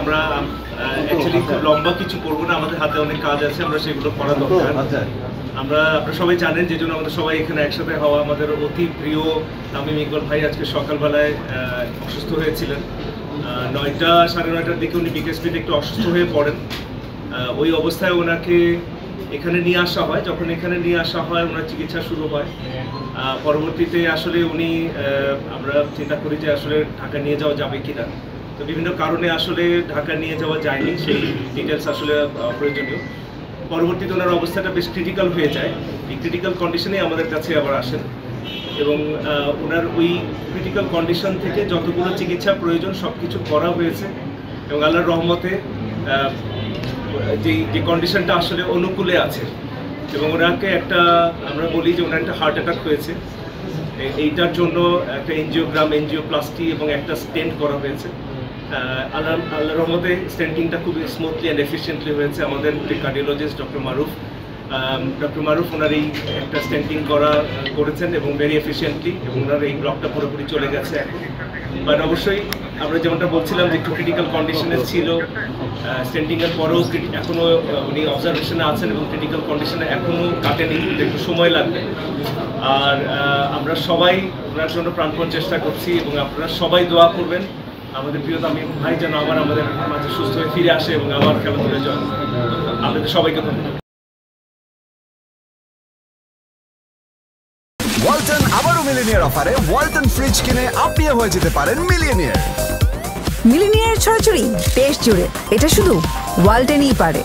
আমরা অ্যাকচুয়ালি খুব লম্বা কিছু করবো না, আমাদের হাতে অনেক কাজ আছে, আমরা সেগুলো করা দরকার। আপনারা সবাই জানেন, যে জন্য আমাদের সবাই এখানে একসাথে হওয়া। আমাদের অতি প্রিয় তামিম ইকবাল ভাই আজকে সকালবেলায় অসুস্থ হয়েছিলেন। 9টা সাড়ে 9টার দিকে উনি বিকেএসপিতে একটু অসুস্থ হয়ে পড়েন। ওই অবস্থায় ওনাকে এখানে নিয়ে আসা হয়। যখন এখানে নিয়ে আসা হয় ওনার চিকিৎসা শুরু হয়। পরবর্তীতে আসলে উনি আমরা চিন্তা করি যে আসলে ঢাকা নিয়ে যাওয়া যাবে কিনা। তো বিভিন্ন কারণে আসলে ঢাকা নিয়ে যাওয়া যায়নি, সেই ডিটেলস আসলে প্রয়োজনীয়। পরবর্তীতে ওনার অবস্থাটা বেশ ক্রিটিক্যাল হয়ে যায়। এই ক্রিটিক্যাল কন্ডিশনে আমাদের কাছে আবার আসেন এবং ওনার ওই ক্রিটিক্যাল কন্ডিশন থেকে যতগুলো চিকিৎসা প্রয়োজন সব কিছু করা হয়েছে এবং আল্লাহর রহমতে যে কন্ডিশনটা আসলে অনুকূলে আছে। এবং ওনাকে একটা আমরা বলি যে ওনার একটা হার্ট অ্যাটাক হয়েছে। এইটার জন্য একটা এনজিওপ্লাস্টি এবং একটা স্টেন্ট করা হয়েছে। আল্লাহর রহমতে স্টেন্টিংটা খুব স্মুথলি অ্যান্ড এফিশিয়েন্টলি হয়েছে। আমাদের যে কার্ডিওলজিস্ট ডক্টর মারুফ ওনার এই একটা স্টেন্টিং করেছেন এবং ভেরি এফিশিয়েন্টলি, এবং ওনার এই ব্লকটা পুরোপুরি চলে গেছে এখন। বাট অবশ্যই আমরা যেমনটা বলছিলাম যে একটু ক্রিটিক্যাল কন্ডিশনে ছিল, স্টেন্টিংয়ের পরেও এখনও উনি অবজারভেশনে আছেন এবং ক্রিটিক্যাল কন্ডিশনে এখনও কাটেনি, একটু সময় লাগবে। আর আমরা সবাই ওনার জন্য প্রাণপণ চেষ্টা করছি এবং আপনারা সবাই দোয়া করবেন আমাদের প্রিয় তামিম ভাই যেন আমাদের মাঝে সুস্থ হয়ে ফিরে আসে এবং আবার খেলাধুলায় জয়েন করে। আপনাদের সবাইকে ধন্যবাদ। ওয়ালটন আবারও মিলিনিয়ার অফারে ওয়ালটন ফ্রিজ কিনে আপনিও হয়ে যেতে পারেন মিলিয়নিয়ার। মিলিনিয়ার ছড়াছড়ি দেশ জুড়ে, এটা শুধু ওয়ালটনই পারে।